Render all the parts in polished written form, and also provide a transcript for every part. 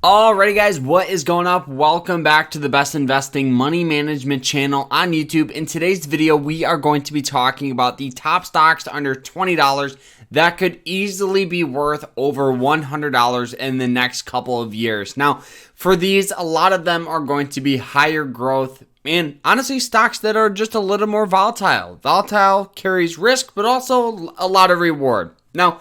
Alrighty guys, what is going up? Welcome back to the best investing money management channel on YouTube. In today's video, we are going to be talking about the top stocks under $20 that could easily be worth over $100 in the next couple of years. Now, for these, a lot of them are going to be higher growth and honestly stocks that are just a little more volatile. Volatile carries risk, but also a lot of reward. Now,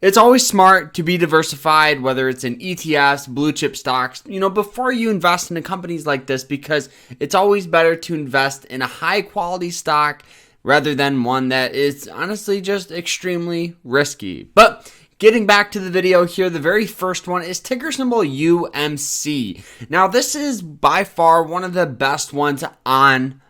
it's always smart to be diversified, whether it's in ETFs, blue chip stocks, before you invest in companies like this, because it's always better to invest in a high quality stock rather than one that is honestly just extremely risky. But getting back to the video here, the very first one is ticker symbol UMC. Now, this is by far one of the best ones on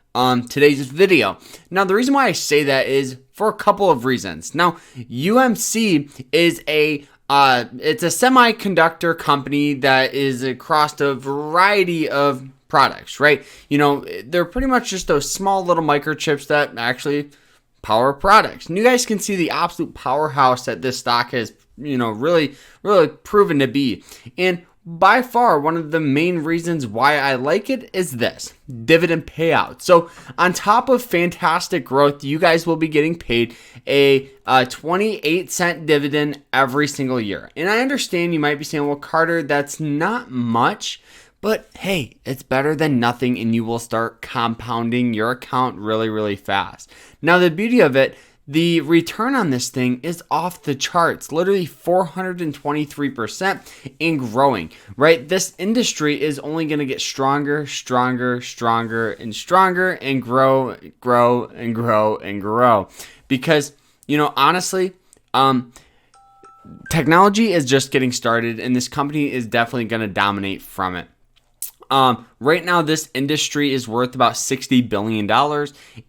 today's video. Now, the reason why I say that is for a couple of reasons. Now, UMC is it's a semiconductor company that is across a variety of products, right? They're pretty much just those small little microchips that actually power products. And you guys can see the absolute powerhouse that this stock has, really proven to be. And by far, one of the main reasons why I like it is this dividend payout. So on top of fantastic growth, you guys will be getting paid a 28-cent dividend every single year. And I understand you might be saying, well, Carter, that's not much. But hey, it's better than nothing, and you will start compounding your account really, really fast. Now, the beauty of it, the return on this thing is off the charts, literally 423% and growing, right? This industry is only going to get stronger, and stronger and grow. Because, honestly, technology is just getting started, and this company is definitely going to dominate from it. Right now, this industry is worth about $60 billion,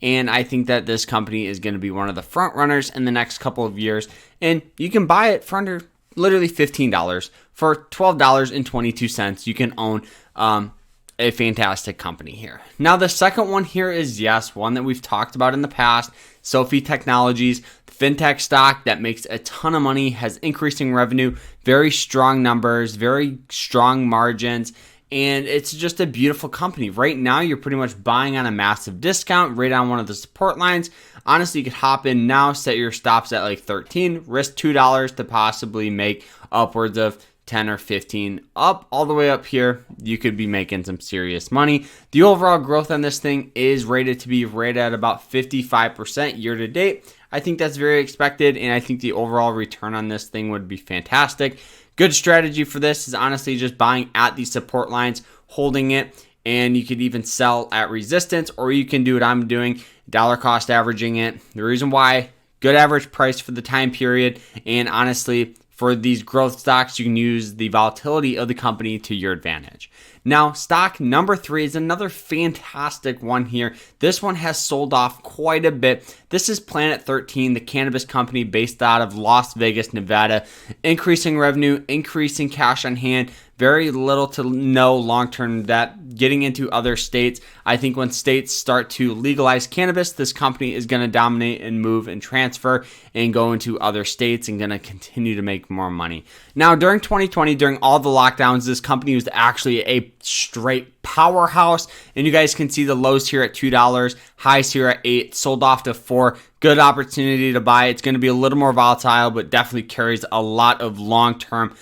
and I think that this company is going to be one of the front runners in the next couple of years, and you can buy it for under literally $15. For $12.22, you can own a fantastic company here. Now, the second one here is, yes, one that we've talked about in the past, SoFi Technologies, fintech stock that makes a ton of money, has increasing revenue, very strong numbers, very strong margins, and it's just a beautiful company. Right now, you're pretty much buying on a massive discount right on one of the support lines. Honestly, you could hop in now, set your stops at like 13, risk $2 to possibly make upwards of 10 or 15 up all the way up here. You could be making some serious money. The overall growth on this thing is rated to be right at about 55% year to date. I think that's very expected, and I think the overall return on this thing would be fantastic. Good strategy for this is honestly just buying at these support lines, holding it, and you could even sell at resistance, or you can do what I'm doing, dollar cost averaging it. The reason why, good average price for the time period, and honestly, for these growth stocks, you can use the volatility of the company to your advantage. Now, stock number 3 is another fantastic one here. This one has sold off quite a bit. This is Planet 13, the cannabis company based out of Las Vegas, Nevada. Increasing revenue, increasing cash on hand, very little to no long-term debt, getting into other states. I think when states start to legalize cannabis, this company is going to dominate and move and transfer and go into other states and going to continue to make more money. Now, during 2020, during all the lockdowns, this company was actually a straight powerhouse, and you guys can see the lows here at $2, highs here at $8, sold off to $4. Good opportunity to buy. It's going to be a little more volatile, but definitely carries a lot of long-term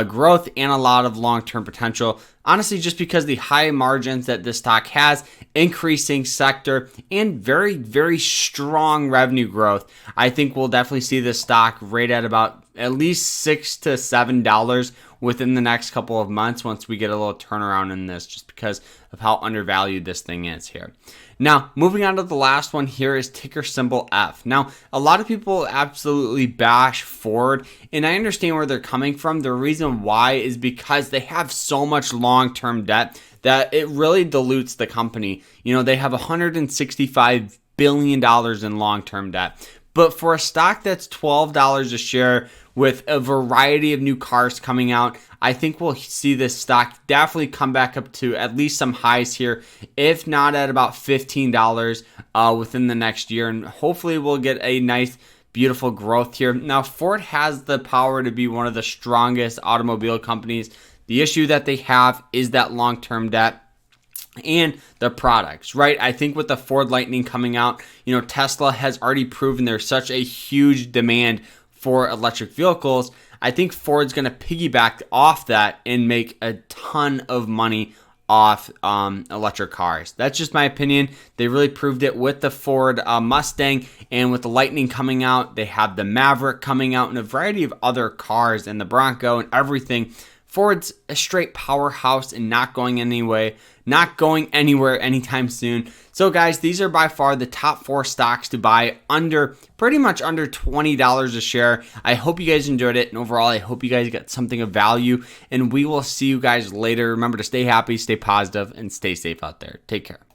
growth and a lot of long-term potential. Honestly, just because the high margins that this stock has, increasing sector, and very, very strong revenue growth, I think we'll definitely see this stock rate at about at least $6 to $7 within the next couple of months once we get a little turnaround in this, just because of how undervalued this thing is here. Now, moving on to the last one here is ticker symbol F. Now, a lot of people absolutely bash Ford, and I understand where they're coming from. The reason why is because they have so much long-term debt that it really dilutes the company. They have $165 billion in long-term debt. But for a stock that's $12 a share with a variety of new cars coming out, I think we'll see this stock definitely come back up to at least some highs here, if not at about $15 within the next year. And hopefully we'll get a nice, beautiful growth here. Now, Ford has the power to be one of the strongest automobile companies The issue that they have is that long-term debt and the products, right? I think with the Ford Lightning coming out, Tesla has already proven there's such a huge demand for electric vehicles. I think Ford's going to piggyback off that and make a ton of money off electric cars. That's just my opinion. They really proved it with the Ford Mustang, and with the Lightning coming out, they have the Maverick coming out and a variety of other cars and the Bronco and everything. Ford's a straight powerhouse and not going anywhere anytime soon. So guys, these are by far the top 4 stocks to buy pretty much under $20 a share. I hope you guys enjoyed it, and overall I hope you guys got something of value, and we will see you guys later. Remember to stay happy, stay positive, and stay safe out there. Take care.